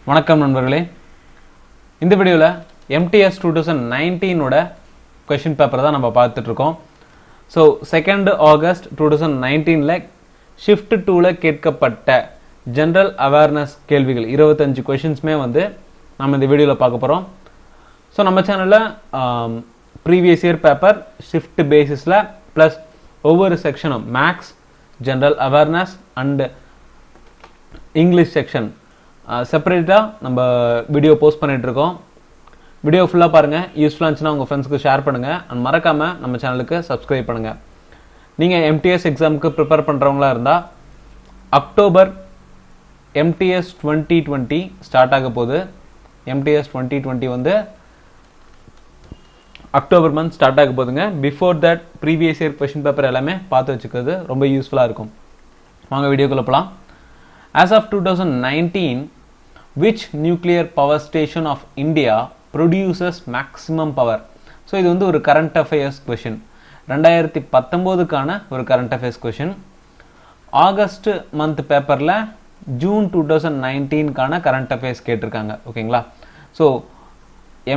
வணக்கம் நண்பர்களே. இந்த வீடியோவில் MTS 2019 கொஷின் பேப்பர் தான் நம்ம பார்த்துட்டு இருக்கோம். ஸோ 2 ஆகஸ்ட் 2019 ஷிஃப்ட் 2 கேட்கப்பட்ட ஜென்ரல் அவேர்னஸ் கேள்விகள் 25 கொஷின்ஸுமே நம்ம இந்த வீடியோவில் பார்க்க போகிறோம். ஸோ நம்ம சேனலில் ப்ரீவியஸ் இயர் பேப்பர் ஷிஃப்ட் பேசிஸில் ப்ளஸ் ஒவ்வொரு செக்ஷனும் maths, general awareness and English section செப்பரேட்டாக நம்ம வீடியோ போஸ்ட் பண்ணிகிட்ருக்கோம். வீடியோ ஃபுல்லாக பாருங்கள். யூஸ்ஃபுல்லாக இருந்துச்சுன்னா உங்கள் ஃப்ரெண்ட்ஸுக்கு ஷேர் பண்ணுங்கள் அண்ட் மறக்காமல் நம்ம சேனலுக்கு சப்ஸ்கிரைப் பண்ணுங்கள். நீங்கள் MTS எக்ஸாமுக்கு ப்ரிப்பேர் பண்ணுறவங்களா இருந்தால் அக்டோபர் MTS 2020 ஸ்டார்ட் ஆக போகுது. MTS 2020 அக்டோபர் மந்த் ஸ்டார்ட் ஆக போகுதுங்க. Before that previous year question paper எல்லாமே பார்த்து வச்சுக்கிறது ரொம்ப யூஸ்ஃபுல்லாக இருக்கும். வாங்க வீடியோக்குள்ள போகலாம். As of 2019, which nuclear power station of India produces maximum power? So இது ஒரு கரண்ட் அஃபேர்ஸ் கொஷின். 2019க்கான ஒரு current affairs question. August month பேப்பரில் ஜூன் 2019க்கான கரண்ட் அஃபேர்ஸ் கேட்டிருக்காங்க. ஓகேங்களா? ஸோ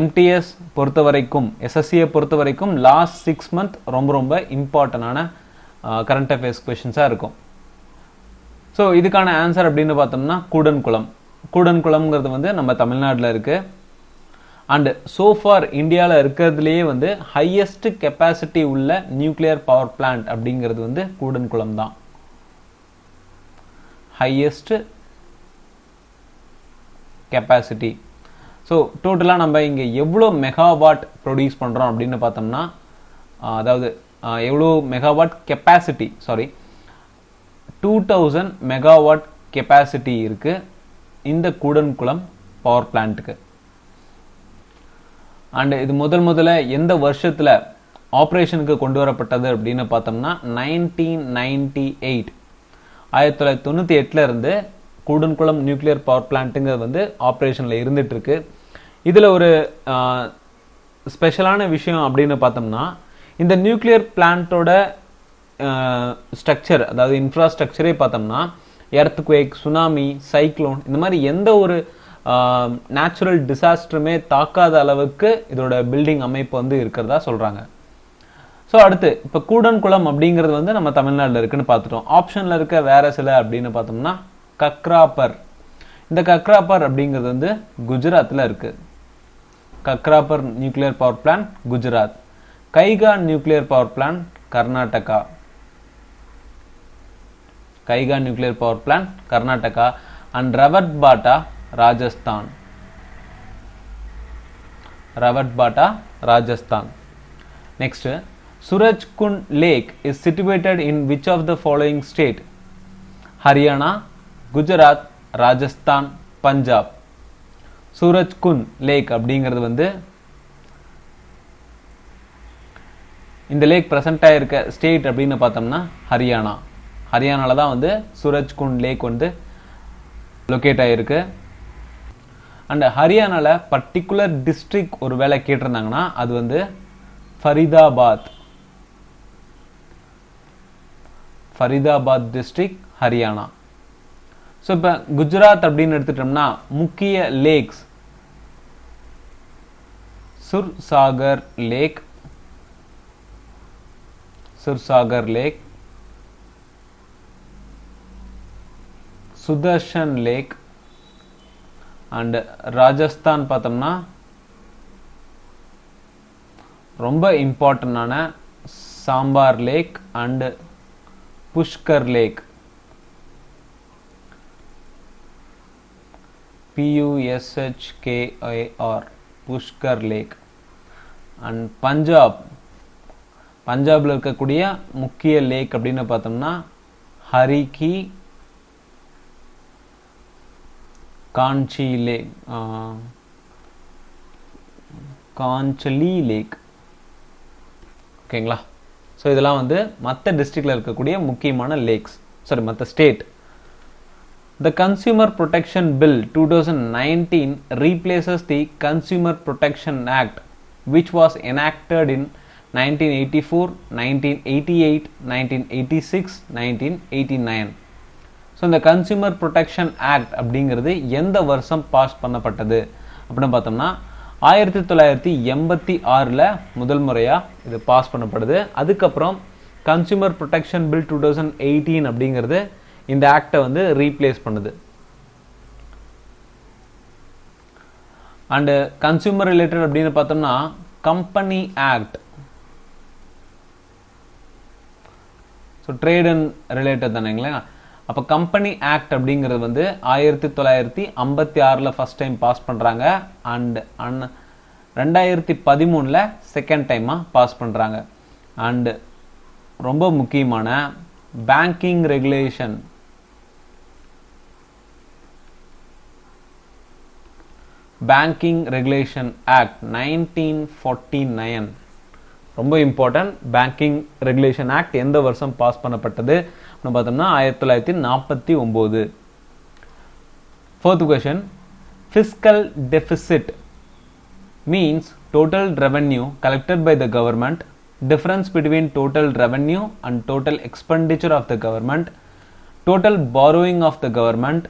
MTS பொறுத்த வரைக்கும், SSCயை பொறுத்த வரைக்கும் லாஸ்ட் 6 மந்த் ரொம்ப இம்பார்ட்டண்டான கரண்ட் அஃபேர்ஸ் கொஷின்ஸாக இருக்கும். ஸோ இதுக்கான ஆன்சர் அப்படின்னு பார்த்தோம்னா கூடன்குளம். கூடன்குளம்ங்கிறது நம்ம தமிழ்நாட்டில் இருக்குது. அண்டு சோஃபார் இந்தியாவில் இருக்கிறதுலேயே ஹையஸ்ட் கெப்பாசிட்டி உள்ள நியூக்ளியர் பவர் பிளான்ட் அப்படிங்கிறது கூடன்குளம் தான். Highest capacity. ஸோ டோட்டலாக நம்ம இங்கே எவ்வளோ மெகாவாட் ப்ரொடியூஸ் பண்ணுறோம் அப்படின்னு பார்த்தோம்னா, அதாவது எவ்வளோ மெகாவாட் கெப்பாசிட்டி, 2000 மெகாவாட் கெப்பாசிட்டி இருக்கு இந்த கூடன்குளம் பவர் பிளான்ட்டுக்கு. அண்ட் இது முதல்ல எந்த வருஷத்துல ஆப்ரேஷனுக்கு கொண்டு வரப்பட்டது அப்படின்னு பார்த்தோம்னா 1998. 1998 இருந்து கூடன்குளம் நியூக்ளியர் பவர் பிளான்ட்டுங்கிறது ஆப்ரேஷன்ல இருந்துட்டு இருக்கு. இதுல ஒரு ஸ்பெஷலான விஷயம் அப்படின்னு பார்த்தோம்னா, இந்த நியூக்ளியர் பிளான்ட்டோட ஸ்ட்ரக்சர், அதாவது இன்ஃப்ராஸ்ட்ரக்சரே பார்த்தோம்னா எர்த்குவேக், சுனாமி, சைக்ளோன் இந்த மாதிரி எந்த ஒரு நேச்சுரல் டிசாஸ்டருமே தாக்காத அளவுக்கு இதோட பில்டிங் அமைப்பு இருக்கிறதா சொல்றாங்க. ஸோ அடுத்து இப்போ கூடன்குளம் அப்படிங்கிறது நம்ம தமிழ்நாட்டில் இருக்குன்னு பார்த்துட்டோம். ஆப்ஷனில் இருக்க வேற சில அப்படின்னு பார்த்தோம்னா கக்ராப்பர். இந்த கக்ராப்பர் அப்படிங்கிறது குஜராத்தில் இருக்கு. Kakrapar nuclear power plant Gujarat. Kaiga nuclear power plant Karnataka. Kaiga nuclear power plant Karnataka. And Rawatbhata Rajasthan. Rawatbhata Rajasthan. Next, Surajkund lake is situated in which of the following state? Haryana, Gujarat, Rajasthan, Punjab. Surajkund lake அப்படிங்கிறது இந்த லேக் பிரசன்ட் ஆயிருக்க ஸ்டேட் அப்படின்னு பார்த்தோம்னா ஹரியானா. ஹரியானால தான் சூரஜ்குண்ட் லேக் லொக்கேட் ஆயிருக்கு. அண்ட் ஹரியானால பர்டிகுலர் டிஸ்ட்ரிக்ட் ஒரு வேலை கேட்டிருந்தாங்கன்னா அது ஃபரிதாபாத். ஃபரிதாபாத் டிஸ்ட்ரிக்ட் ஹரியானா. ஸோ இப்போ குஜராத் அப்படின்னு எடுத்துட்டோம்னா முக்கிய lakes Sursagar lake, Sursagar lake, Sudarshan lake. And Rajasthan பார்த்தோம்னா ரொம்ப இம்பார்ட்டன்டான Sambhar lake and Pushkar lake. PUSHKAR Pushkar lake. And பஞ்சாப்ல இருக்கக்கூடிய முக்கிய லேக் அப்படின்னு பார்த்தோம்னா ஹரிகி காஞ்சி லேக், காஞ்சலி லேக். ஓகேங்களா? ஸோ இதெல்லாம் மற்ற டிஸ்ட்ரிக்ட்ல இருக்கக்கூடிய முக்கியமான லேக்ஸ், மற்ற state. The Consumer Protection Bill 2019 replaces the Consumer Protection Act, which was enacted in 1984, 1988, 1986, 1989. So இந்த கன்சியூமர் ப்ரொடெக்ஷன் ஆக்ட் அப்படிங்கிறது எந்த வருஷம் பாஸ் பண்ணப்பட்டது அப்படின்னு பார்த்தோம்னா 1986 முதல் முறையாக இது பாஸ் பண்ணப்படுது. அதுக்கப்புறம் கன்சியூமர் ப்ரொடெக்ஷன் பில் 2018 அப்படிங்கிறது இந்த ஆக்டை வந்து ரீப்ளேஸ் பண்ணுது. அண்டு கன்சியூமர் ரிலேட்டட் அப்படின்னு பார்த்தோம்னா company act, so trade and related தானேங்களா. அப்போ கம்பெனி ஆக்ட் அப்படிங்கிறது வந்து 1956 ஃபர்ஸ்ட் டைம் பாஸ் பண்ணுறாங்க. அண்ட் 2013 செகண்ட் டைமாக பாஸ் பண்ணுறாங்க. அண்டு ரொம்ப முக்கியமான banking regulation, banking regulation act 1949 ரொம்ப இம்பார்ட்டன்ட். பேங்கிங் ரெகுலேஷன் ஆக்ட் எந்த வருஷம் பாஸ் பண்ணப்பட்டது அப்படின்னு பார்த்தோம்னா 1949. Fourth question, fiscal deficit means total revenue collected by the government, difference between total revenue and total expenditure of the government, total borrowing of the government,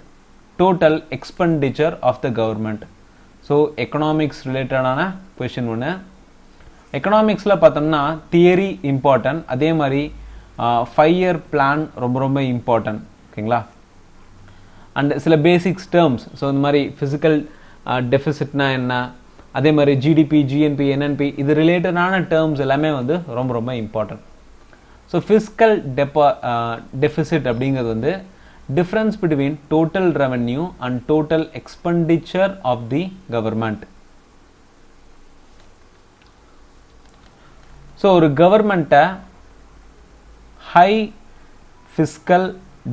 total expenditure of the government. So economics related ஆன question ஒன்று. எக்கனாமிக்ஸில் பார்த்தோம்னா theory important, அதே மாதிரி 5 year plan ரொம்ப ரொம்ப important. ஓகேங்களா. And சில basics terms, so இந்த மாதிரி ஃபிசிக்கல் டெஃபிசிட்னா என்ன, அதே மாதிரி ஜிடிபி, ஜிஎன்பி, என்என்பி, இது ரிலேட்டடான டேர்ம்ஸ் எல்லாமே வந்து ரொம்ப ரொம்ப இம்பார்ட்டன்ட். ஸோ ஃபிஸ்கல் டெஃபிசிட் அப்படிங்கிறது வந்து difference between total revenue and total expenditure of the government. So ஒரு கவர்மெண்ட்டை ஹை ஃபிஸ்கல்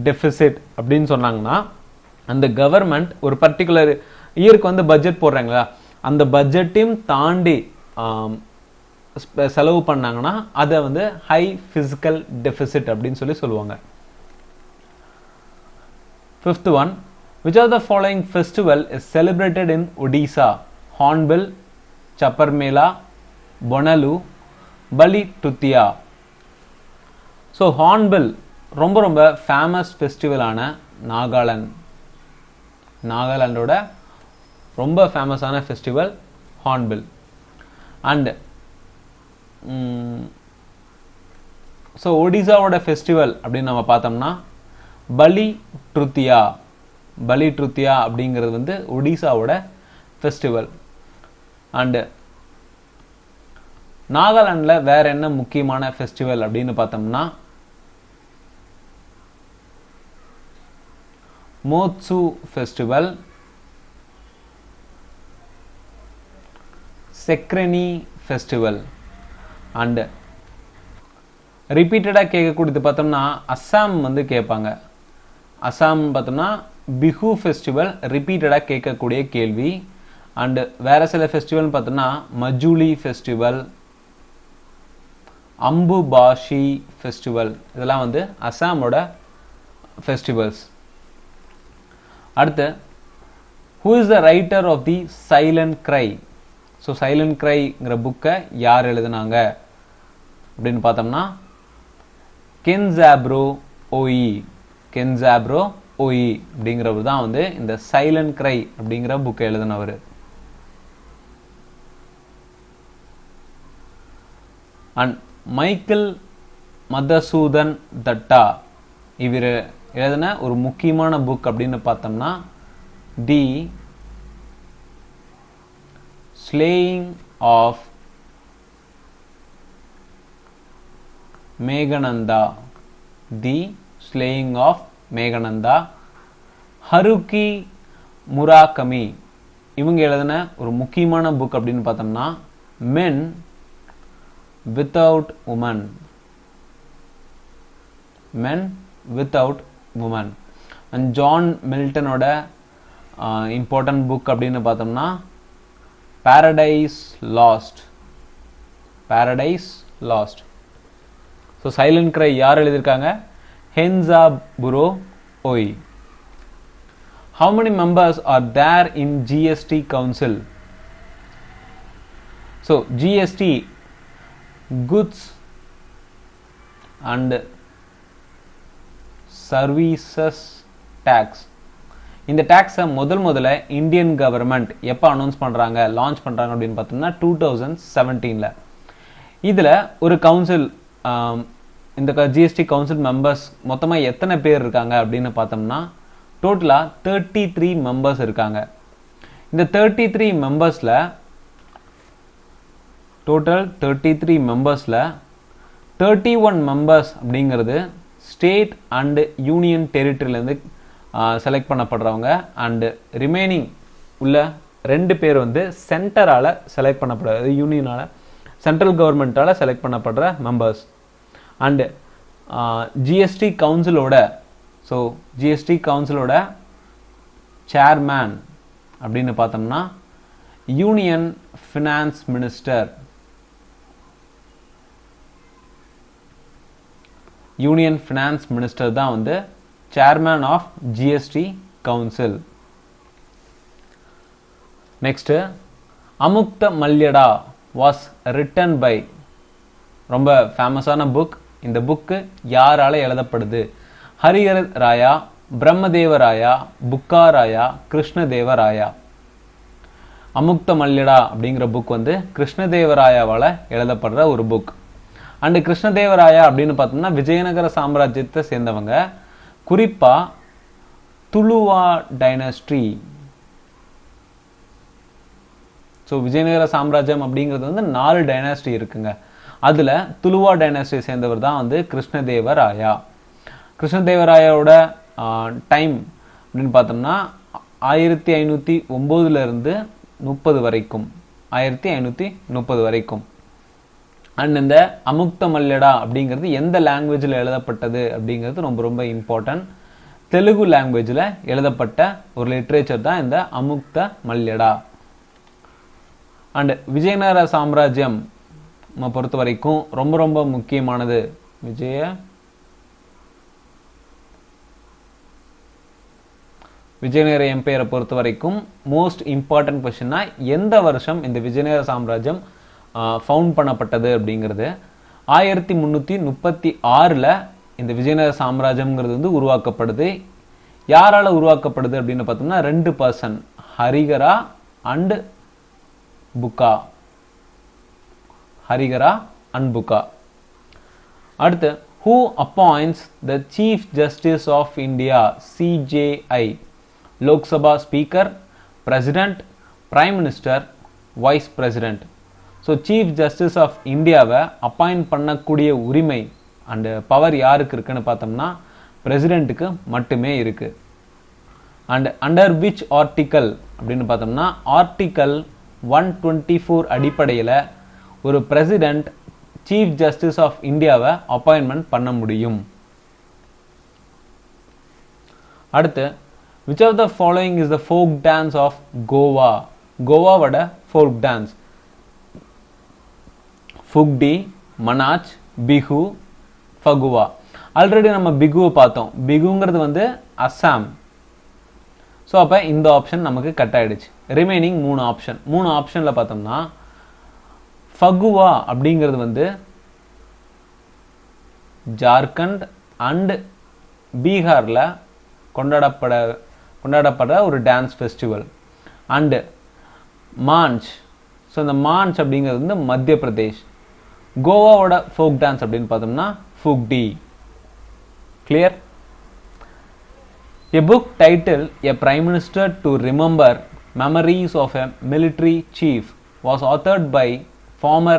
டெஃபிசிட் அப்படின்னு சொன்னாங்கன்னா அந்த கவர்மெண்ட் ஒரு பர்டிகுலர் இயருக்கு வந்து பட்ஜெட் போடுறாங்களா, அந்த பட்ஜெட்டையும் தாண்டி செலவு பண்ணாங்கன்னா அதை வந்து ஹை ஃபிஸ்கல் டெஃபிசிட் அப்படின்னு சொல்லுவாங்க. Fifth one, which of the following festival is celebrated in Odisha? Hornbill, Chappar Mela, Bonalu, Bali Tritiya. So Hornbill ரொம்ப ரொம்ப ஃபேமஸ் ஃபெஸ்டிவலான நாகாலாண்டோட ரொம்ப ஃபேமஸான ஃபெஸ்டிவல் ஹார்ன்பில். அண்டு ஸோ ஒடிசாவோட ஃபெஸ்டிவல் அப்படின்னு நம்ம பார்த்தோம்னா பலி ட்ருத்தியா அப்படிங்கிறது வந்து ஒடிசாவோட ஃபெஸ்டிவல். அண்டு நாகாலாண்டில் வேற என்ன முக்கியமான ஃபெஸ்டிவல் அப்படின்னு பார்த்தோம்னா மோத்சு ஃபெஸ்டிவல், செக்ரெனி ஃபெஸ்டிவல். அண்டு ரிப்பீட்டடாக கேட்கக்கூடியது பார்த்தோம்னா அஸ்ஸாம் வந்து கேட்பாங்க. அஸ்ஸாம் பார்த்தோம்னா பிஹு ஃபெஸ்டிவல் ரிப்பீட்டடாக கேட்கக்கூடிய கேள்வி. அண்டு வேற சில ஃபெஸ்டிவல் பார்த்தோம்னா மஜூலி ஃபெஸ்டிவல், அம்புபாஷி ஃபெஸ்டிவல், இதெல்லாம் வந்து அஸ்ஸாமோட ஃபெஸ்டிவல்ஸ். அடுத்து, who is the writer of the silent cry? So silent கிரைங்கிற புக்கை யார் எழுதுனாங்க அப்படின்னு பார்த்தோம்னா கென்சாப்ரோ ஓயி அப்படிங்கிறவர் தான் வந்து இந்த சைலண்ட் கிரை அப்படிங்கிற புக்கை எழுதினவர். அண்ட் மைக்கேல் மதசூதன் தட்டா இவர் எழுதின ஒரு முக்கியமான புக் அப்படின்னு பார்த்தோம்னா தி ஸ்லேயிங் ஆஃப் மேகனந்தா, ஹருகி முராகமி இவங்க எழுதின ஒரு முக்கியமான புக் அப்படின்னு பார்த்தோம்னா men without woman. And John மில்டனோட இம்பார்ட்டன்ட் புக் அப்படின்னு பார்த்தோம்னா paradise lost. So silent cry யார் எழுதியிருக்காங்க? ஹென்சாபுரோ ஓய். How many members are there in GST Council? So GST, Goods and Services tax. இந்த டேக்ஸை முதல்ல இந்தியன் கவர்மெண்ட் எப்போ அனௌன்ஸ் பண்ணுறாங்க, லான்ச் பண்ணுறாங்க அப்படின்னு பார்த்தோம்னா 2017. இதில் ஒரு கவுன்சில், இந்த ஜிஎஸ்டி கவுன்சில் மெம்பர்ஸ் மொத்தமாக எத்தனை பேர் இருக்காங்க அப்படின்னு பார்த்தோம்னா டோட்டலாக 33 மெம்பர்ஸ் இருக்காங்க. இந்த 33 மெம்பர்ஸில் டோட்டல் 33 மெம்பர்ஸில் 31 மெம்பர்ஸ் அப்படிங்கிறது ஸ்டேட் அண்டு யூனியன் டெரிட்டரியிலேருந்து செலக்ட் பண்ணப்படுறவங்க. அண்டு ரிமைனிங் உள்ள 2 பேர் வந்து சென்டரால் செலக்ட் பண்ணப்படுறது, யூனியனால் சென்ட்ரல் கவர்மெண்ட்டால் செலக்ட் பண்ணப்படுற மெம்பர்ஸ். அண்டு ஜிஎஸ்டி கவுன்சிலோட, ஸோ ஜிஎஸ்டி கவுன்சிலோட சேர்மேன் அப்படின்னு பார்த்தோம்னா union finance minister. Union finance minister தான் வந்து chairman of GST council. Next, Amukta Malyada was written by, ரொம்ப ஃபேமஸான புக். இந்த புக்கு யாரால எழுதப்படுது? ஹரிஹர ராயா, பிரம்மதேவராயா, புக்காராயா, கிருஷ்ணதேவராயா. அமுக்த மல்யடா அப்படிங்கிற புக் வந்து கிருஷ்ணதேவராயாவால் எழுதப்படுற ஒரு புக். அண்டு கிருஷ்ணதேவராயா அப்படின்னு பார்த்தோம்னா விஜயநகர சாம்ராஜ்யத்தை சேர்ந்தவங்க, குறிப்பாக துளுவா டைனஸ்டி. ஸோ விஜயநகர சாம்ராஜ்யம் அப்படிங்கிறது வந்து 4 டைனாஸ்டி இருக்குங்க. அதில் துளுவா டைனாஸ்டியை சேர்ந்தவர் தான் வந்து கிருஷ்ணதேவராயா. கிருஷ்ணதேவராயாவோட டைம் அப்படின்னு பார்த்தோம்னா 1509 30 வரைக்கும், 1530 வரைக்கும். அண்ட் இந்த அமுக்த மல்யடா அப்படிங்கிறது எந்த லாங்குவேஜில் எழுதப்பட்டது அப்படிங்கிறது ரொம்ப ரொம்ப இம்பார்ட்டன்ட். தெலுங்கு லாங்குவேஜில் எழுதப்பட்ட ஒரு லிட்ரேச்சர் தான் இந்த அமுக்த மல்யடா. அண்ட் விஜயநகர சாம்ராஜ்யம் பொறுத்த வரைக்கும் ரொம்ப ரொம்ப முக்கியமானது. விஜயநகர எம்பையரை பொறுத்த வரைக்கும் மோஸ்ட் இம்பார்ட்டன்ட் கொஸ்டின்னா எந்த வருஷம் இந்த விஜயநகர சாம்ராஜ்யம் ஃபவுண்ட் பண்ணப்பட்டது அப்படிங்கிறது. 1336 இந்த விஜயநகர சாம்ராஜ்யம்ங்கிறது வந்து உருவாக்கப்படுது. யாரால உருவாக்கப்படுது அப்படின்னு பார்த்தோம்னா 2 பர்சன், ஹரிகரா அண்ட் புக்கா. ஹரிகரா அண்ட் புக்கா. அடுத்து, who appoints the Chief Justice of India, CJI? Lok Sabha speaker, president, prime minister, vice president. So chief justice of இந்தியாவை அப்பாயிண்ட் பண்ணக்கூடிய உரிமை அண்டு பவர் யாருக்கு இருக்குன்னு பார்த்தோம்னா பிரசிடென்ட்டுக்கு மட்டுமே இருக்கு. அண்ட் அண்டர் விச் ஆர்டிக்கல் அப்படின்னு பார்த்தோம்னா ஆர்டிக்கல் 124 அடிப்படையில் ஒரு பிரசிடென்ட் சீஃப் ஜஸ்டிஸ் ஆஃப் இந்தியாவை அப்பாயின்மெண்ட் பண்ண முடியும். அடுத்து, which of the following is the folk dance of Goa? கோவாவோட ஃபோக் டான்ஸ் ஃபுக்டி, மனாச், பிஹு, ஃபகுவா. ஆல்ரெடி நம்ம பிகுவை பார்த்தோம். பிகுங்கிறது வந்து அஸ்ஸாம். ஸோ அப்போ இந்த ஆப்ஷன் நமக்கு கட் ஆயிடுச்சு. ரிமைனிங் 3 ஆப்ஷனில் பார்த்தோம்னா ஃபகுவா அப்படிங்கிறது வந்து ஜார்க்கண்ட் அண்ட் பீகாரில் கொண்டாடப்படுற ஒரு டான்ஸ் ஃபெஸ்டிவல். அண்டு மான்ச், ஸோ இந்த மான்ச் அப்படிங்கிறது வந்து மத்திய பிரதேஷ். கோவாவோட ஃபோக் டான்ஸ் அப்படின்னு பார்த்தோம்னா Fugdi. Clear? A book titled A Prime Minister to Remember Memories of a Military Chief was authored by former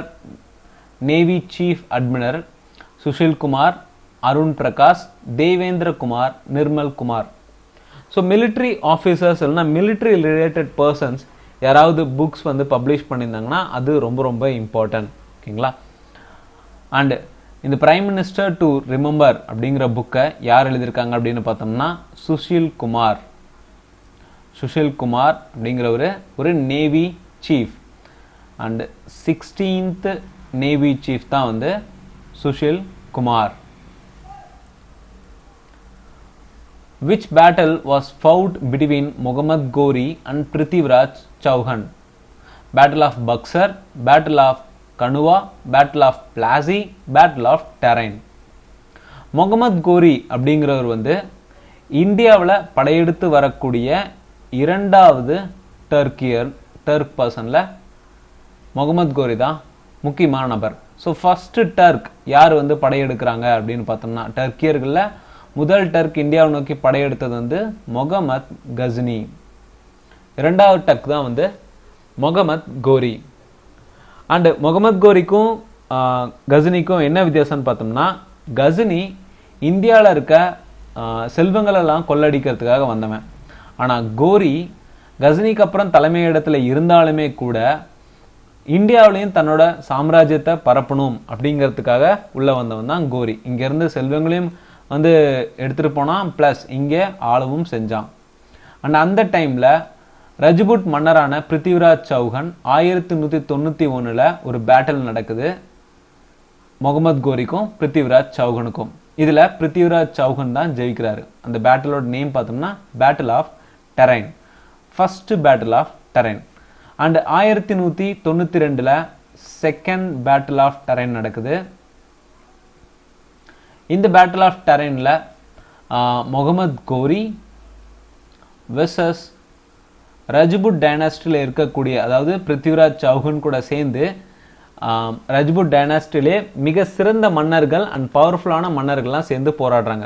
Navy Chief Admiral Sushil Kumar, Arun Prakash, Devendra Kumar, Nirmal Kumar. So military officers இல்லைனா military related persons யாராவது books வந்து publish பண்ணியிருந்தாங்கன்னா அது ரொம்ப ரொம்ப important. ஓகேங்களா? And இந்த prime minister to remember அப்படிங்கிற புக்கை யார் எழுதியிருக்காங்க அப்படின்னு பார்த்தோம்னா சுஷில் குமார். சுஷில் குமார் அப்படிங்கிற ஒரு navy chief. And 16th navy chief தான் வந்து Sushil Kumar. Which battle was fought between Muhammad Ghori and Prithviraj Chauhan? Battle of Buxar, Battle of Kanua, Battle of Plassey, Battle of Tarain. Mohammed கோரி அப்படிங்கிறவர் வந்து இந்தியாவில் படையெடுத்து வரக்கூடிய இரண்டாவது டர்க் பர்சன்ல முகமது கோரி தான் முக்கியமான நபர். ஸோ ஃபர்ஸ்ட் டர்க் யார் வந்து படையெடுக்கிறாங்க அப்படின்னு பார்த்தோம்னா, டர்க்கியர்களில் முதல் டர்க் இந்தியாவை நோக்கி படையெடுத்தது வந்து முகமது கஜ்னி. இரண்டாவது டர்க் தான் வந்து முகமது கோரி. அண்டு முகமது கோரிக்கும் கஜ்னிக்கும் என்ன வித்தியாசம்னு பார்த்தோம்னா, கஜ்னி இந்தியாவில் இருக்க செல்வங்களெல்லாம் கொள்ளடிக்கிறதுக்காக வந்தவன். ஆனால் கோரி கஜ்னிக்கு அப்புறம் தலைமையிடத்தில் இருந்தாலுமே கூட இந்தியாவிலையும் தன்னோட சாம்ராஜ்யத்தை பரப்பணும் அப்படிங்கிறதுக்காக உள்ள வந்தவன் தான் கோரி. இங்கேருந்து செல்வங்களையும் வந்து எடுத்துகிட்டு போனான், ப்ளஸ் இங்கே ஆளவும் செஞ்சான். அண்ட் அந்த டைமில் ரஜ்புட் மன்னரான பிருத்திவிராஜ் சௌஹன் 1191 ஒரு பேட்டில் நடக்குது முகமது கோரிக்கும் பிருத்திவிராஜ் சௌஹனுக்கும். இதில் பிருத்திவிராஜ் சௌஹன் தான் ஜெயிக்கிறாரு. அந்த பேட்டிலோட நேம் பார்த்தோம்னா battle of Tarain, first battle of Tarain. And 1192 second battle of Tarain நடக்குது. இந்த பேட்டில் ஆஃப் டெரைனில் முகமது கோரி வெர்சஸ் ரஜ்புட் டைனாஸ்டியில் இருக்கக்கூடிய, அதாவது பிருத்திவிராஜ் சௌஹன் கூட சேர்ந்து ரஜ்புட் டைனாஸ்டிலே மிக சிறந்த மன்னர்கள் அண்ட் பவர்ஃபுல்லான மன்னர்கள்லாம் சேர்ந்து போராடுறாங்க.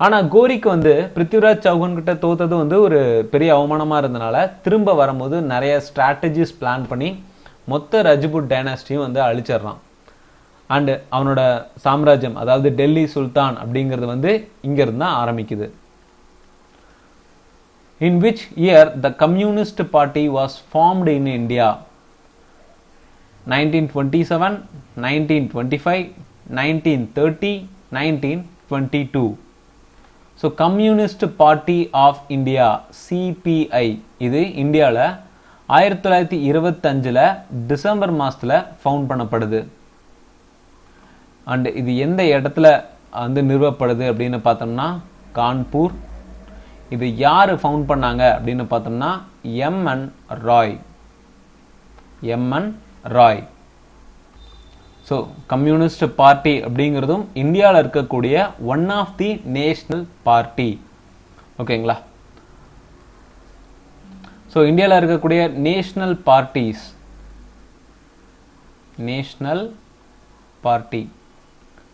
ஆனால் கோரிக்கு வந்து பிருத்திவிராஜ் சௌஹன் கிட்ட தோத்தது வந்து ஒரு பெரிய அவமானமாக இருந்தனால திரும்ப வரும்போது நிறைய ஸ்ட்ராட்டஜிஸ் பிளான் பண்ணி மொத்த ரஜ்புட் டைனாஸ்டியும் வந்து அழிச்சிடறான். அண்டு அவனோட சாம்ராஜ்யம், அதாவது டெல்லி சுல்தான் அப்படிங்கிறது வந்து இங்கிருந்து தான் ஆரம்பிக்குது. In which year the Communist Party was formed in India? 1927, 1925, 1930, 1922. So Communist Party of India, CPI, இது இந்தியாவில் 1925 டிசம்பர் மாதத்தில் ஃபவுண்ட் பண்ணப்படுது. அண்ட் இது எந்த இடத்துல வந்து நிறுவப்படுது அப்படின்னு பார்த்தோம்னா கான்பூர். இது யார் ஃபவுண்ட் பண்ணாங்க அப்படின்னு பார்த்தோம்னா M N Roy. So communist party அப்படிங்கிறதும் இந்தியாவில் இருக்கக்கூடிய one of the national party. ஓகேங்களா? ஸோ இந்தியாவில் இருக்கக்கூடிய நேஷனல் பார்ட்டி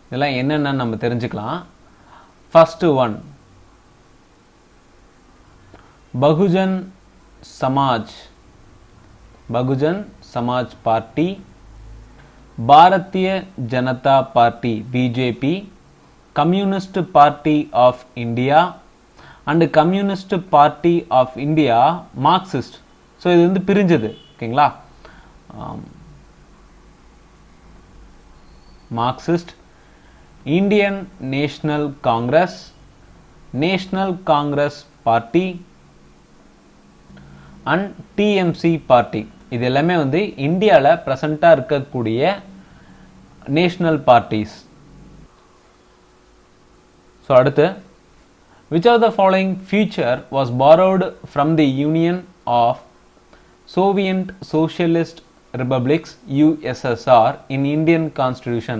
இதெல்லாம் என்னென்னு நம்ம தெரிஞ்சுக்கலாம். First one Bahujan Samaj party, Bharatiya Janata party BJP, communist party of India and communist party of India Marxist. So இது வந்து பிரிஞ்சது. ஓகேங்களா? Marxist, Indian national Congress party and TMC party. இது எல்லாமே வந்து இந்தியாவில் பிரசண்டாக இருக்கக்கூடிய நேஷனல் பார்ட்டிஸ். ஸோ அடுத்து, which of the following feature was borrowed from the Union of Soviet Socialist Republics USSR in Indian Constitution?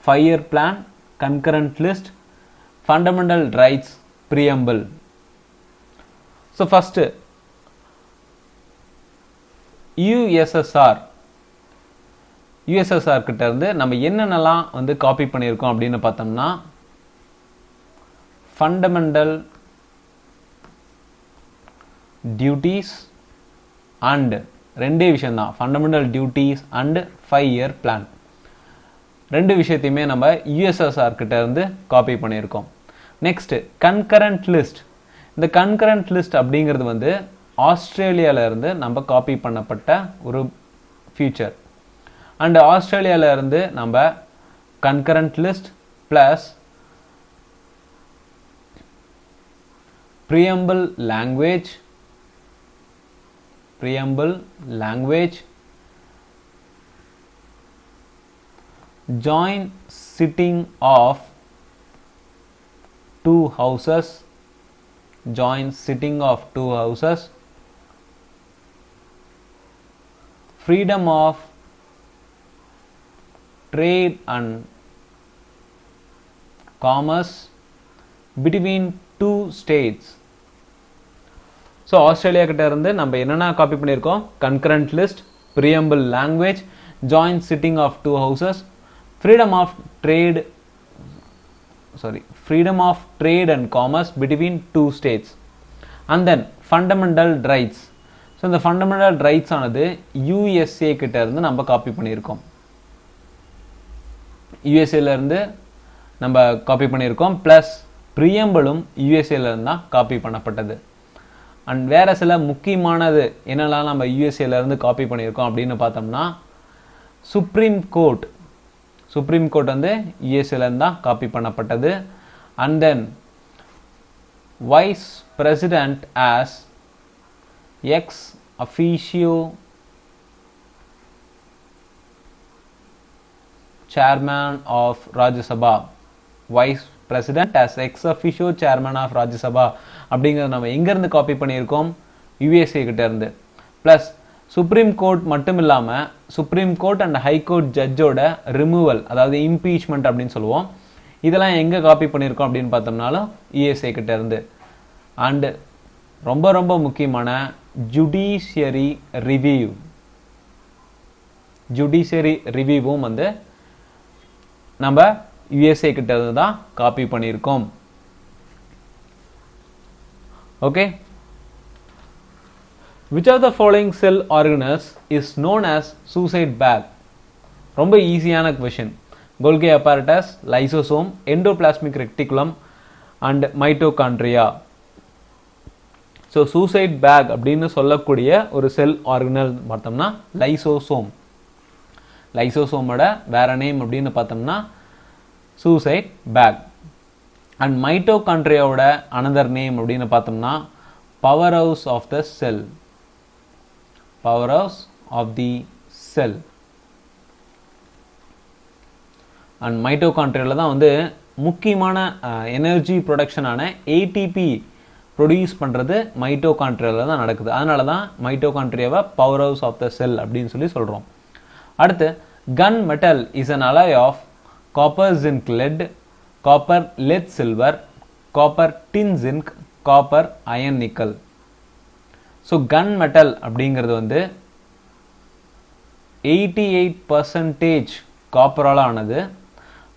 5-year plan, concurrent list, fundamental rights, preamble. So first, USSR கிட்ட இருந்து நம்ம என்னென்னலாம் வந்து copy பண்ணியிருக்கோம் அப்படின்னு பார்த்தோம்னா, fundamental duties and ரெண்டே விஷயம் தான், fundamental duties and 5-year plan. ரெண்டு விஷயத்தையுமே நம்ம யூஎஸ்எஸ்ஆர் கிட்ட இருந்து காப்பி பண்ணியிருக்கோம். Next concurrent list. இந்த கன்கரண்ட் லிஸ்ட் அப்படிங்கிறது வந்து ஆஸ்திரேலியால இருந்து நம்ம காப்பி பண்ணப்பட்ட ஒரு ஃபியூச்சர். அண்ட் ஆஸ்திரேலியால இருந்து நம்ம concurrent list plus preamble language, joint sitting of two houses, freedom of trade and commerce, between two states. So Australia கிட்ட இருந்து நம்ம என்னென்ன காப்பி பண்ணியிருக்கோம்? Concurrent list, preamble language, joint sitting of two houses, freedom of trade and commerce between two states, and then fundamental rights. So இந்த fundamental rights ஆனது USA கிட்ட இருந்து நம்ம காப்பி பண்ணியிருக்கோம். யூஎஸ்ஏல இருந்து நம்ம காப்பி பண்ணியிருக்கோம். ப்ளஸ் ப்ரீஎம்பிளும் யூஎஸ்ஏல இருந்து தான் காப்பி பண்ணப்பட்டது. அண்ட் வேறு சில முக்கியமானது என்னெல்லாம் நம்ம யூஎஸ்ஏல இருந்து காப்பி பண்ணியிருக்கோம் அப்படின்னு பார்த்தோம்னா, சுப்ரீம் கோர்ட் வந்து யூஎஸ்ஏல இருந்து தான் காப்பி பண்ணப்பட்டது. And then vice president as ex officio chairman of Rajya Sabha, vice president as ex officio chairman of Rajya Sabha அப்படிங்கிறத நம்ம எங்கேருந்து காப்பி பண்ணியிருக்கோம்? யூஎஸ்ஏ கிட்ட இருந்து. ப்ளஸ் சுப்ரீம் கோர்ட் மட்டும் இல்லாமல் சுப்ரீம் கோர்ட் அண்ட் ஹைகோர்ட் ஜட்ஜோட ரிமூவல், அதாவது இம்பீச்மெண்ட் அப்படின்னு சொல்லுவோம், இதெல்லாம் எங்கே காப்பி பண்ணியிருக்கோம் அப்படின்னு பார்த்தோம்னாலும் யூஎஸ்ஏ கிட்ட இருந்து. அண்டு ரொம்ப ரொம்ப முக்கியமான ஜுடிஷியரி ரிவ்யூவும் வந்து நம்ம யூஎஸ்ஏ கிட்ட இருந்து தான் காப்பி பண்ணியிருக்கோம். Okay, which of the following cell organelles is known as suicide bag? ரொம்ப ஈஸியான question. Golgi apparatus, lysosome, endoplasmic reticulum and mitochondria. So suicide bag அப்படின்னு சொல்லக்கூடிய ஒரு செல் ஆர்கனல் பார்த்தோம்னா லைசோசோமோட வேற நேம் அப்படின்னு பார்த்தோம்னா சூசைட் பேக். அண்ட் மைட்டோகாண்ட்ரியாவோட அனதர் நேம் அப்படின்னு பார்த்தோம்னா power house of the cell. And மைட்டோகாண்ட்ரியாவில் தான் வந்து முக்கியமான எனர்ஜி ப்ரொடக்ஷனான ஏடிபி ப்ரொடியூஸ் பண்ணுறது மைட்டோகாண்ட்ரியாவில் தான் நடக்குது. அதனால தான் மைட்டோகாண்ட்ரியாவை power house of the cell அப்படின்னு சொல்கிறோம். அடுத்து, gun metal is an alloy of copper zinc lead, copper lead silver, copper tin zinc, copper iron nickel. So gun metal அப்படிங்கிறது வந்து 88% காப்பரால் ஆனது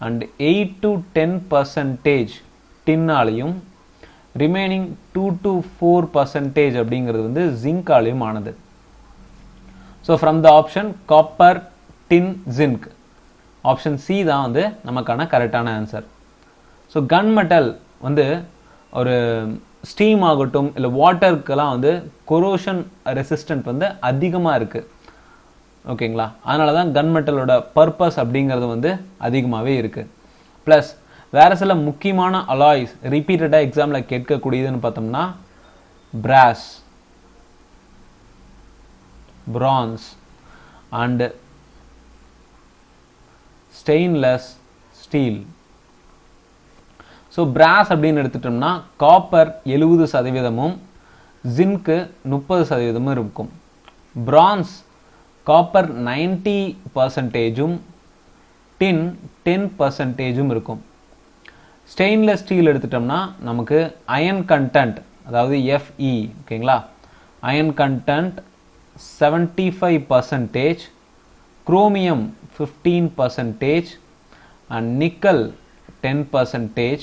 அண்ட் 8 to 10% டின்னாலையும் ரிமைனிங் 2 to 4% அப்படிங்கிறது வந்து ஜிங்காலையும் ஆனது. So from the option copper tin zinc, option C தான் வந்து நமக்கான கரெக்டான ஆன்சர். ஸோ கன் மெட்டல் வந்து ஒரு ஸ்டீம் ஆகட்டும் இல்லை வாட்டருக்கெல்லாம் வந்து கொரோஷன் ரெசிஸ்டன்ட் வந்து அதிகமாக இருக்குது. ஓகேங்களா, அதனால தான் கன் மெட்டலோட பர்பஸ் அப்படிங்கிறது வந்து அதிகமாகவே இருக்குது. ப்ளஸ் வேறு சில முக்கியமான அலாய்ஸ் ரிப்பீட்டடாக எக்ஸாமில் கேட்கக்கூடியதுன்னு பார்த்தோம்னா brass, bronze and stainless steel. So brass அப்படின்னு எடுத்துட்டோம்னா காப்பர் 70%, ஜிங்க்கு 30% இருக்கும். பிரான்ஸ் காப்பர் 90%, டின் 10% இருக்கும். ஸ்டெயின்லெஸ் ஸ்டீல் எடுத்துட்டோம்னா நமக்கு அயன் கண்டென்ட், அதாவது Fe, ஓகேங்களா, iron content 75%, chromium 15% and nickel 10%.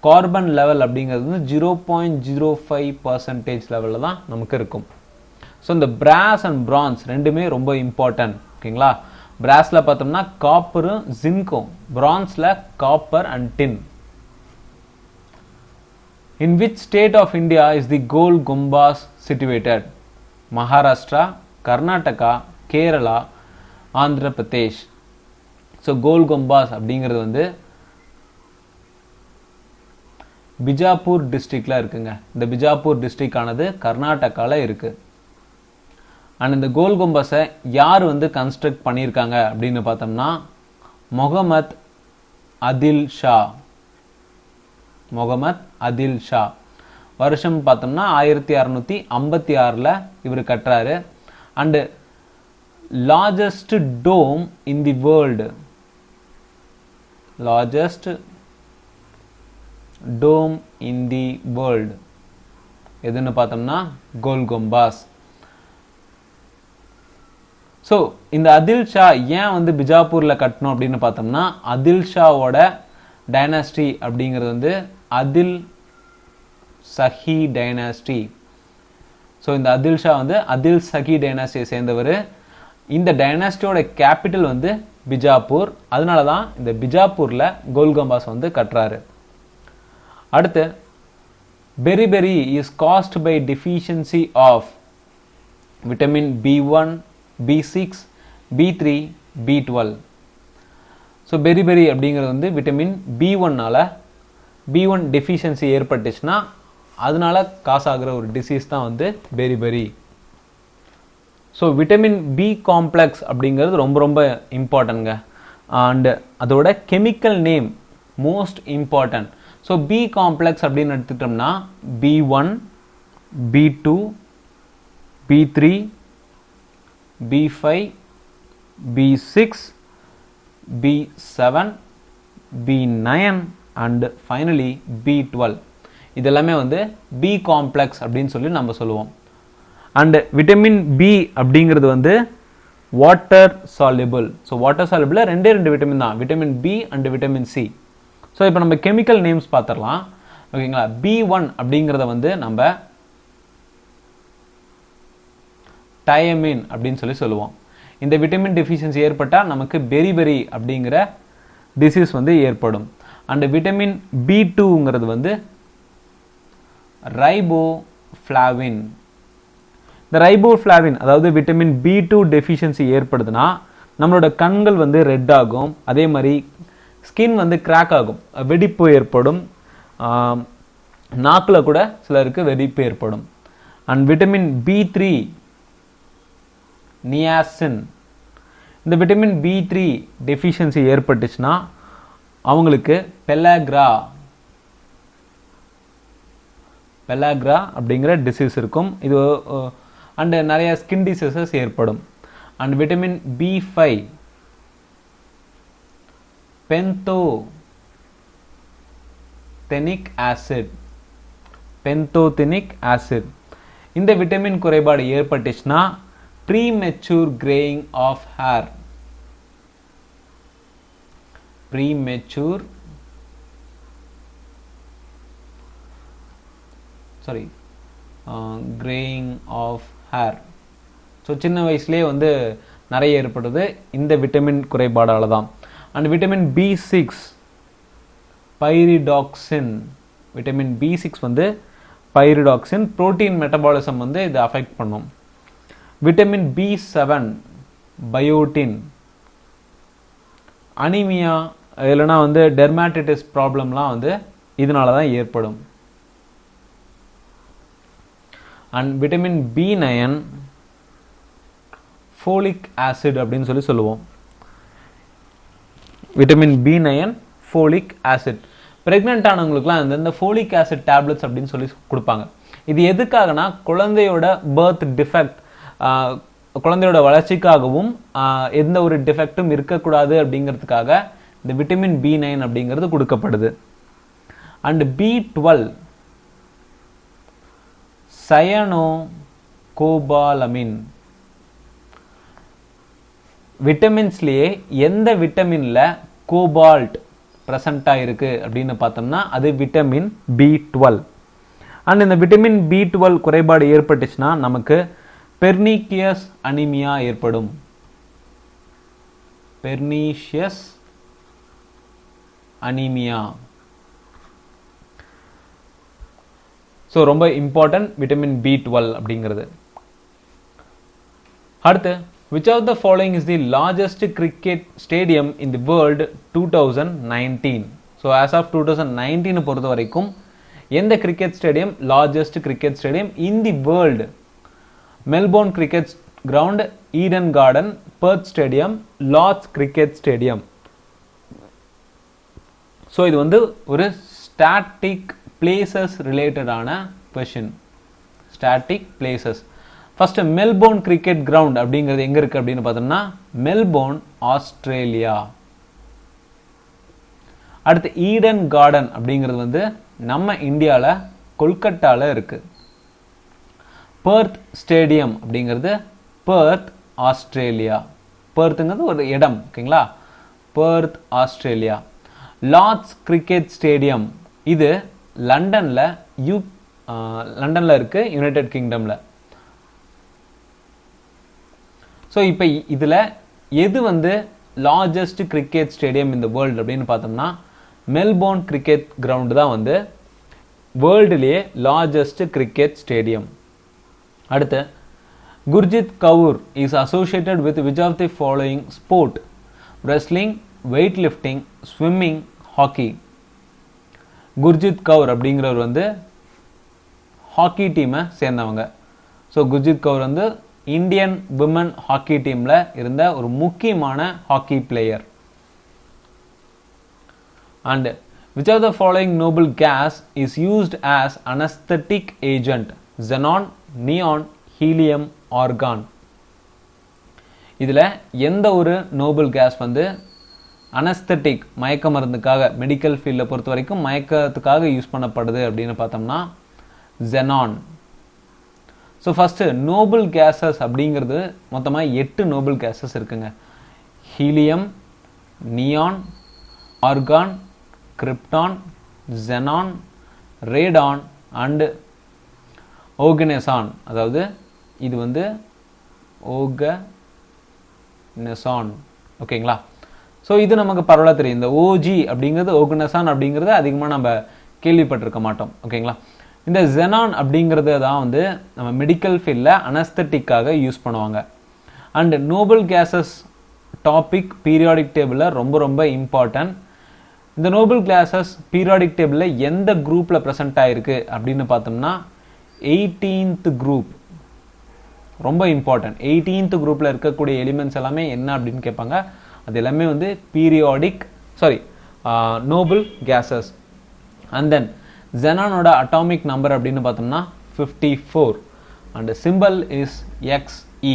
Carbon level அப்படிங்கிறது வந்து 0.05% லெவலில் தான் நமக்கு இருக்கும். ஸோ இந்த பிராஸ் அண்ட் பிரான்ஸ் ரெண்டுமே ரொம்ப இம்பார்ட்டன்ட். ஓகேங்களா, பிராஸில் பார்த்தோம்னா காப்பரும் ஜிங்க்கும், பிரான்ஸில் copper and tin. In which state of India is the Gol Gumbaz situated? Maharashtra, Karnataka, Kerala, Andhra Pradesh. So Gol Gumbaz அப்படிங்கிறது வந்து பிஜாப்பூர் டிஸ்ட்ரிக்ட்ல இருக்குங்க. இந்த பிஜாப்பூர் டிஸ்ட்ரிக்ட் ஆனது கர்நாடகால இருக்கு. அண்ட் இந்த கோல் கும்பஸை யார் வந்து கன்ஸ்ட்ரக்ட் பண்ணியிருக்காங்க அப்படின்னு பார்த்தோம்னா முகமது அதில் ஷா. வருஷம் பார்த்தோம்னா 1656 இவர் கட்டுறாரு. And largest dome in the world, largest dome in the world? எதுன்னு பார்த்தோம்னா கோல்கொம்பாஸ். ஸோ இந்த அதில் ஷா ஏன் வந்து பிஜாப்பூரில் கட்டணும் அப்படின்னு பார்த்தோம்னா அதில் ஷாவோட டைனாஸ்டி அப்படிங்கிறது வந்து அதில் சஹி டைனாஸ்டி. ஸோ இந்த அதில் ஷா வந்து அதில் சஹி டைனாஸ்டியை சேர்ந்தவர். இந்த டைனாஸ்டியோட கேபிட்டல் வந்து பிஜாப்பூர். அதனால தான் இந்த பிஜாப்பூரில் கோல்கொம்பாஸ் வந்து கட்டுறாரு. அடுத்து beriberi is caused by deficiency of vitamin B1, B6, B3, B12. So beriberi அப்படிங்கிறது வந்து விட்டமின் B1னால B1 டெஃபிஷியன்சி ஏற்பட்டுச்சுன்னா அதனால காசாகிற ஒரு டிசீஸ் தான் வந்து beriberi. So vitamin B complex அப்படிங்கிறது ரொம்ப ரொம்ப இம்பார்ட்டன்ட்ங்க. அண்ட் அதோட chemical name most important. So B complex அப்படின்னு எடுத்துக்கிட்டோம்னா B1, B2, B3, B5, B6, B7, B9 and finally B12. இதெல்லாமே வந்து பி காம்ப்ளெக்ஸ் அப்படின்னு சொல்லி நம்ம சொல்லுவோம். அண்ட் விட்டமின் பி அப்படிங்கிறது வந்து water soluble. So water soluble ரெண்டு விட்டமின் தான், vitamin B and vitamin C. So இப்போ நம்ம கெமிக்கல் நேம்ஸ் பார்த்துடலாம். ஓகேங்களா. B1 அப்படிங்கிறத வந்து நம்ம டயமின் அப்படின்னு சொல்லி சொல்லுவோம். இந்த விட்டமின் டெஃபிஷியன்சி ஏற்பட்டால் நமக்கு பெரிபெரி அப்படிங்கிற டிசீஸ் வந்து ஏற்படும். அண்ட் விட்டமின் B2ங்கிறது வந்து ரைபோஃப்ளாவின். இந்த ரைபோஃப்ளாவின் அதாவது விட்டமின் B2 டெஃபிஷியன்சி ஏற்படுதுன்னா நம்மளோட கண்கள் வந்து ரெட் ஆகும். அதே மாதிரி ஸ்கின் வந்து கிராக் ஆகும், வெடிப்பு ஏற்படும். நாக்கில் கூட சிலருக்கு வெடிப்பு ஏற்படும். And vitamin B3 niacin. இந்த விட்டமின் B3 டெஃபிஷியன்சி ஏற்பட்டுச்சுன்னா அவங்களுக்கு பெலாக்ரா அப்படிங்கிற டிசீஸ் இருக்கும். இது அண்ட் நிறைய ஸ்கின் டிசீசஸ் ஏற்படும். And vitamin B5 pantothenic acid. இந்த விட்டமின் குறைபாடு ஏற்பட்டுச்சுன்னா premature graying of hair. graying of hair. So சின்ன வயசுலேயே வந்து நிறைய ஏற்படுது இந்த விட்டமின் குறைபாடால தான். And vitamin B6 pyridoxine. Vitamin B6 வந்து பைரிடாக்சின் புரோட்டீன் மெட்டபாலிசம் வந்து இது அஃபெக்ட் பண்ணும். Vitamin B7 biotin. அனிமியா இல்லைனா வந்து டெர்மாட்டிட்டிஸ் ப்ராப்ளம்லாம் வந்து இதனால தான் ஏற்படும். And vitamin B9 folic acid அப்படின்னு சொல்லி சொல்லுவோம். Vitamin B9 folic acid. Pregnant ஆனவங்களுக்குலாம் இந்த ஃபோலிக் ஆசிட் டேப்லெட்ஸ் அப்படின்னு சொல்லி கொடுப்பாங்க. இது எதுக்காகனா குழந்தையோட பர்த் டிஃபெக்ட், குழந்தையோட வளர்ச்சிக்காகவும் எந்த ஒரு டிஃபெக்டும் இருக்கக்கூடாது அப்படிங்கிறதுக்காக இந்த விட்டமின் B9 அப்படிங்கிறது கொடுக்கப்படுது. And B12 cyanocobalamin. விட்டமின்ஸ்லேயே எந்த விட்டமின்ல கோபால்ட் பிரசண்டா இருக்கு அப்படின்னு பார்த்தோம்னா அது விட்டமின் B12. அண்ட் இந்த விட்டமின் B12 குறைபாடு ஏற்பட்டுச்சுன்னா நமக்கு பெர்னிஷியஸ் அனிமியா ஏற்படும். Pernicious anaemia. ஸோ ரொம்ப இம்பார்ட்டன்ட் விட்டமின் B12 அப்படிங்கிறது. அடுத்து which of the following is the largest cricket stadium in the world 2019? So as of 2019 பொறுத்த வரைக்கும் எந்த cricket stadium largest cricket stadium in the world? Melbourne cricket ground, Eden Garden, Perth stadium, Lord's cricket stadium. So இது வந்து ஒரு static places ரிலேட்டடான question. Static places. First Melbourne cricket ground அப்படிங்கிறது எங்க இருக்கு அப்படின்னு பார்த்தோம்னா மெல்போர்ன், ஆஸ்திரேலியா. அடுத்து ஈடன் கார்டன் அப்படிங்கிறது வந்து நம்ம இந்தியாவில் கொல்கட்டாவில் இருக்கு. பெர்த் ஸ்டேடியம் அப்படிங்கிறது பெர்த் ஆஸ்திரேலியா. பெர்த்துங்கிறது ஒரு இடம், ஓகேங்களா? Perth Australia. Lord's cricket stadium இது லண்டன்ல இருக்கு, யுனைடெட் கிங்டம்ல. ஸோ இப்போ இதில் எது வந்து லார்ஜஸ்ட் கிரிக்கெட் ஸ்டேடியம் இந்த வேர்ல்டு அப்படின்னு பார்த்தோம்னா மெல்போர்ன் கிரிக்கெட் கிரவுண்டு தான் வந்து வேர்ல்டுலேயே லார்ஜஸ்ட் கிரிக்கெட் ஸ்டேடியம். அடுத்து Gurjit Kaur is associated with which of the following sport? Wrestling, weight lifting, swimming, hockey. Gurjit Kaur அப்படிங்கிறவர் வந்து ஹாக்கி டீமை சேர்ந்தவங்க. ஸோ குர்ஜித் கவுர் வந்து இந்தியன் விமன் ஹாக்கி டீம்ல இருந்த ஒரு முக்கியமான hockey player. And which of the following noble gas is used as anesthetic agent? xenon, neon, helium, argon. இதில் எந்த ஒரு நோபல் கேஸ் வந்து அனஸ்தட்டிக் மயக்க மருந்துக்காக மெடிக்கல் ஃபீல்டில் பொறுத்த வரைக்கும் மயக்கத்துக்காக யூஸ் பண்ணப்படுது அப்படின்னு பார்த்தோம்னா xenon. So first noble gases அப்படிங்கிறது மொத்தமாக 8 நோபல் கேஸஸ் இருக்குங்க. Helium, neon, argon, krypton, xenon, radon and oganesson. அதாவது இது வந்து ஓகனெசான், ஓகேங்களா? ஸோ இது நமக்கு பரவாயில்ல தெரியும். இந்த ஓஜி அப்படிங்கிறது ஓகனெசான் அப்படிங்கிறது அதிகமாக நம்ம கேள்விப்பட்டிருக்க மாட்டோம், ஓகேங்களா? இந்த xenon அப்படிங்கிறது தான் வந்து நம்ம மெடிக்கல் ஃபீல்டில் அனஸ்தட்டிக்காக யூஸ் பண்ணுவாங்க. And noble gases topic periodic டேபிளில் ரொம்ப ரொம்ப இம்பார்ட்டன்ட். இந்த நோபல் கேஸஸ் பீரியாடிக் டேபிளில் எந்த குரூப்பில் ப்ரெசென்ட் ஆகிருக்கு அப்படின்னு பார்த்தோம்னா 18th குரூப். ரொம்ப இம்பார்ட்டன்ட். 18th குரூப்பில் இருக்கக்கூடிய எலிமெண்ட்ஸ் எல்லாமே என்ன அப்படின்னு கேட்பாங்க. அது எல்லாமே வந்து நோபல் கேஸஸ். அண்ட் தென் xenonோட அட்டாமிக் நம்பர் அப்படின்னு பார்த்தோம்னா 54 அண்ட் சிம்பிள் இஸ் Xe.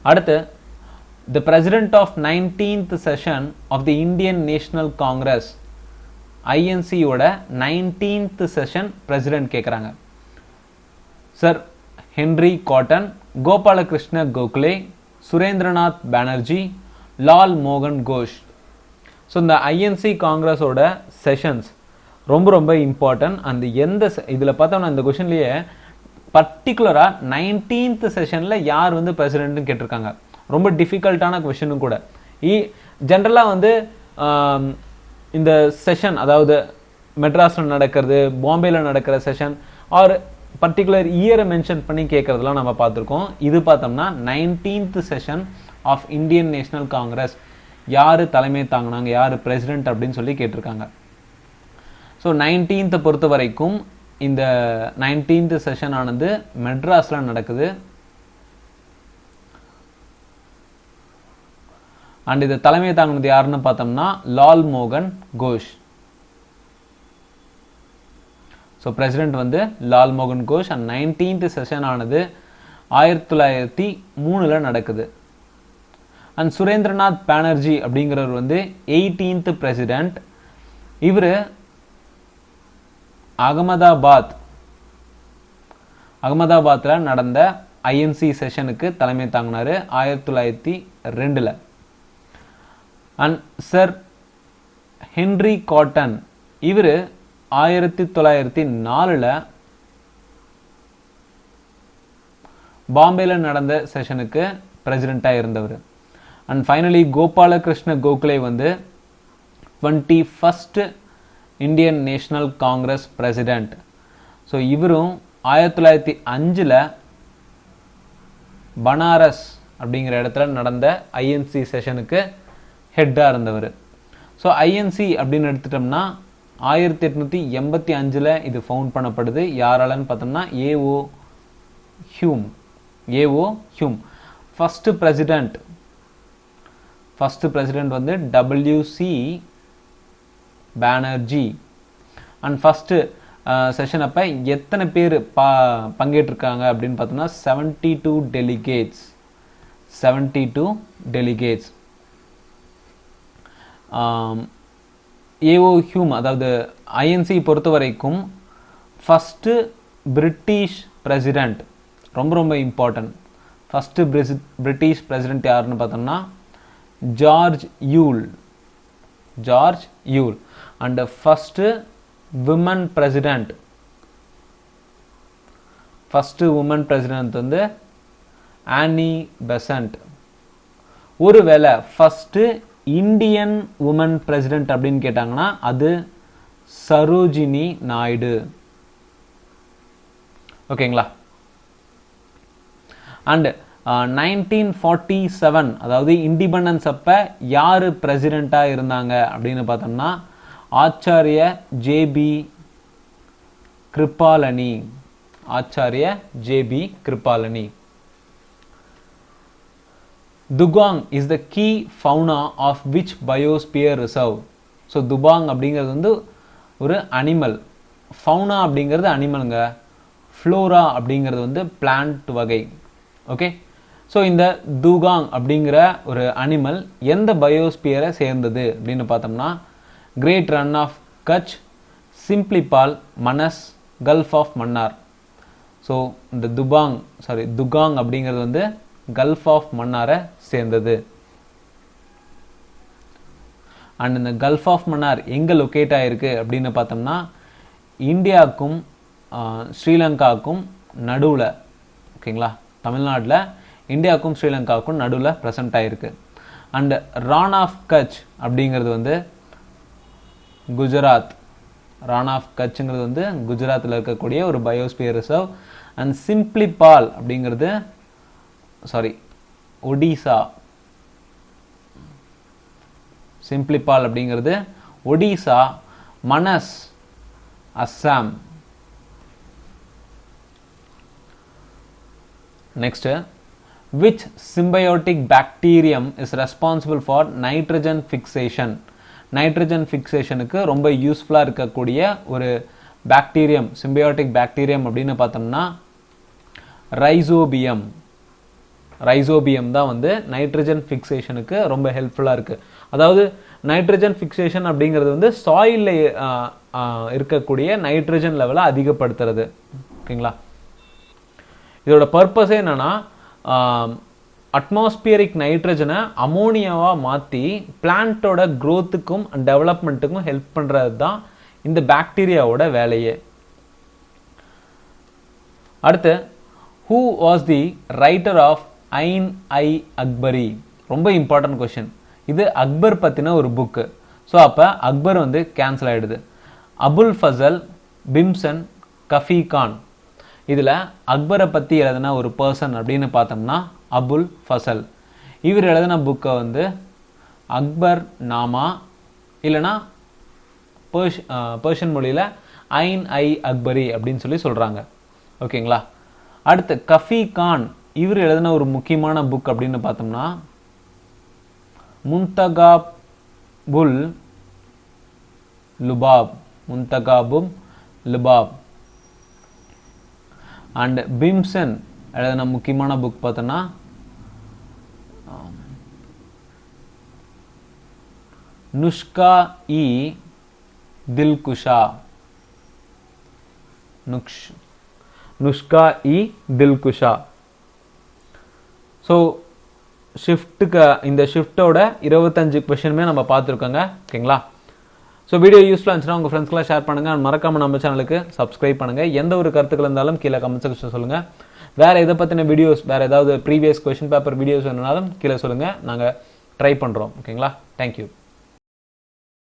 அடுத்து the president of 19th session of the Indian National Congress INC ஓட 19th session president கேட்குறாங்க. Sir Henry cotton, Gopalakrishna Gokhale, Surendranath Banerjee, Lal மோகன் கோஷ். ஸோ இந்த INC காங்கிரஸோட செஷன்ஸ் ரொம்ப ரொம்ப இம்பார்ட்டன்ட். அந்த இதில் பார்த்தோம்னா இந்த கொஷின்லேயே பர்டிகுலராக 19th செஷனில் யார் வந்து பிரசிடென்ட்னு கேட்டிருக்காங்க. ரொம்ப டிஃபிகல்ட்டான கொஷினும் கூட. ஜென்ரலாக வந்து இந்த செஷன், அதாவது மெட்ராஸில் நடக்கிறது, பாம்பேயில் நடக்கிற செஷன் ஆர் பர்டிகுலர் இயரை மென்ஷன் பண்ணி கேட்குறதுலாம் நம்ம பார்த்துருக்கோம். இது பார்த்தோம்னா 19th session of Indian national Congress யார் தலைமை தாங்கினாங்க, யார் பிரசிடென்ட் அப்படின்னு சொல்லி கேட்டிருக்காங்க. ஸோ 19th பொறுத்த வரைக்கும் இந்த 19th செஷன் ஆனது மெட்ராஸில் நடக்குது. அண்ட் இது தலைமை தாங்கினது யாருன்னு பார்த்தோம்னா லால் மோகன் கோஷ். ஸோ பிரசிடென்ட் வந்து லால் மோகன் கோஷ். அண்ட் 19th செஷன் ஆனது 1903 நடக்குது. அண்ட் சுரேந்திரநாத் பானர்ஜி அப்படிங்கிறவர் வந்து 18th பிரசிடென்ட். இவர் அகமதாபாத்தில் நடந்த INC செஷனுக்கு தலைமை தாங்கினார் 1902. அண்ட் சர் ஹென்ரி காட்டன் இவர் 1904 பாம்பேல நடந்த செஷனுக்கு பிரசிடென்ட்டாக இருந்தவர். அண்ட் ஃபைனலி கோபாலகிருஷ்ண கோகலே வந்து 21st Indian national Congress president. So இவரும் 1905 பனாரஸ் அப்படிங்கிற இடத்துல நடந்த INC செஷனுக்கு ஹெட்டாக இருந்தவர். ஸோ INC அப்படின்னு எடுத்துட்டோம்னா 1885 இது ஃபவுண்ட் பண்ணப்படுது. யாராலன்னு பார்த்தோம்னா ஏஓ ஹியூம். ஃபர்ஸ்ட் பிரசிடென்ட் வந்து WC Banerjee. And first session அப்போ எத்தனை பேர் பங்கேற்றிருக்காங்க அப்படின்னு பார்த்தோம்னா 72 டெலிகேட்ஸ். ஏஓ ஹியூம், அதாவது ஐஎன்சி பொறுத்த வரைக்கும் ஃபஸ்ட்டு பிரிட்டிஷ் பிரசிடெண்ட், ரொம்ப ரொம்ப இம்பார்ட்டன்ட். ஃபஸ்ட்டு பிரிட்டிஷ் பிரசிடெண்ட் யாருன்னு பார்த்தோம்னா George you'll. And first women president, வந்து ஆனி பெசன்ட். ஒருவேளை ஃபஸ்ட்டு இந்தியன் உமன் பிரசிடெண்ட் அப்படின்னு கேட்டாங்கன்னா அது சரோஜினி நாயுடு. ஓகேங்களா? அண்ட் 1947, அதாவது இண்டிபெண்டன்ஸ் அப்ப யாரு பிரசிடெண்டா இருந்தாங்க அப்படின்னு பார்த்தோம்னா Acharya JB Kripalani. Dugong is the key fauna of which biosphere reserve. So dugong அப்படிங்கிறது வந்து ஒரு அனிமல், ஃபவுனா அப்படிங்கிறது அனிமலுங்க, ஃப்ளோரா அப்படிங்கிறது வந்து பிளான்ட் வகை. ஓகே, ஸோ இந்த துகாங் அப்படிங்கிற ஒரு அனிமல் எந்த பயோஸ்பியரை சேர்ந்தது அப்படின்னு பார்த்தோம்னா great Rann of Kutch, Simlipal, Manas, gulf of Mannar. So இந்த துகாங் அப்படிங்கிறது வந்து கல்ஃப் ஆஃப் மன்னாரை சேர்ந்தது. அண்ட் இந்த கல்ஃப் ஆஃப் மன்னார் எங்கே லொக்கேட் ஆகிருக்கு அப்படின்னு பார்த்தோம்னா இந்தியாவுக்கும் ஸ்ரீலங்காவுக்கும் நடுவில். ஓகேங்களா? தமிழ்நாட்டில் இந்தியாவுக்கும் ஸ்ரீலங்காவுக்கும் நடுவில் ப்ரெசென்ட் ஆகிருக்கு. அண்ட் ரான் ஆஃப் கட்ச் அப்படிங்கிறது வந்து குஜராத். ரான் ஆஃப் கட்ச்ங்கிறது வந்து குஜராத்தில் இருக்கக்கூடிய ஒரு பயோஸ்பியர் ரிசர்வ். அண்ட் சிம்ப்ளிபால் அப்படிங்கிறது Odisha. Odisha. Manas Assam. Next, which symbiotic bacterium is responsible for nitrogen fixation? Nitrogen ஃபிக்சேஷனுக்கு ரொம்ப யூஸ்ஃபுல்லாக இருக்கக்கூடிய ஒரு பாக்டீரியம், சிம்பியோட்டிக் பாக்டீரியம் அப்படின்னு பார்த்தோம்னா ரைசோபியம் தான் வந்து நைட்ரஜன் ஃபிக்சேஷனுக்கு ரொம்ப ஹெல்ப்ஃபுல்லாக இருக்குது. அதாவது நைட்ரஜன் ஃபிக்சேஷன் அப்படிங்கிறது வந்து சாயிலில் இருக்கக்கூடிய நைட்ரஜன் லெவலை அதிகப்படுத்துறது. ஓகேங்களா? இதோட பர்பஸே என்னன்னா அட்மாஸ்பியரிக் நைட்ரஜனை அமோனியாவாக மாற்றி பிளான்ட்டோட க்ரோத்துக்கும் டெவலப்மெண்ட்டுக்கும் ஹெல்ப் பண்ணுறது தான் இந்த பாக்டீரியாவோட வேலையே. அடுத்து, who was the writer of Ain i Akbari? ரொம்ப இம்பார்ட்டன்ட் கொஸ்டின். இது அக்பர் பற்றின ஒரு புக்கு. ஸோ அப்போ அக்பர் வந்து கேன்சல் ஆகிடுது. அபுல் ஃபசல், பிம்சன், கஃபி கான். இதில் அக்பரை பற்றி எழுதின ஒரு பர்சன் அப்படின்னு பார்த்தோம்னா அபுல் ஃபசல். இவர் எழுதின புக்கை வந்து அக்பர் நாமா, இல்லைனா பர்ஷியன் மொழியில் ஐன் ஐ அக்பரி அப்படின்னு சொல்லி சொல்கிறாங்க. ஓகேங்களா? அடுத்து கஃபி கான், இவர் எழுதின ஒரு முக்கியமான புக் அப்படின்னு பார்த்தோம்னா முன்தகாபுல் லுபாப். அண்ட் பிம்சன் எழுதின முக்கியமான புக் பார்த்தோன்னா நுஷ்கா இ தில்குஷா. ஸோ இந்த ஷிஃப்ட்டோட 25 கொஷினுமே நம்ம பார்த்துருக்கோங்க. ஓகேங்களா? ஸோ வீடியோ யூஸ்ஃபுல்லாக இருந்துச்சுன்னா உங்கள் ஃப்ரெண்ட்ஸ்க்கெலாம் ஷேர் பண்ணுங்கள். மறக்காமல் நம்ம சேனலுக்கு சப்ஸ்கிரைப் பண்ணுங்கள். எந்த ஒரு கருத்துக்கள் இருந்தாலும் கீழே கமெண்ட் செக்ஷன் சொல்லுங்கள். வேறு எதை பற்றின வீடியோஸ், வேறு ஏதாவது ப்ரீவியஸ் கொஷின் பேப்பர் வீடியோஸ் வேணுனாலும் கீழே சொல்லுங்கள், நாங்கள் ட்ரை பண்ணுறோம். ஓகேங்களா? தேங்க்யூ.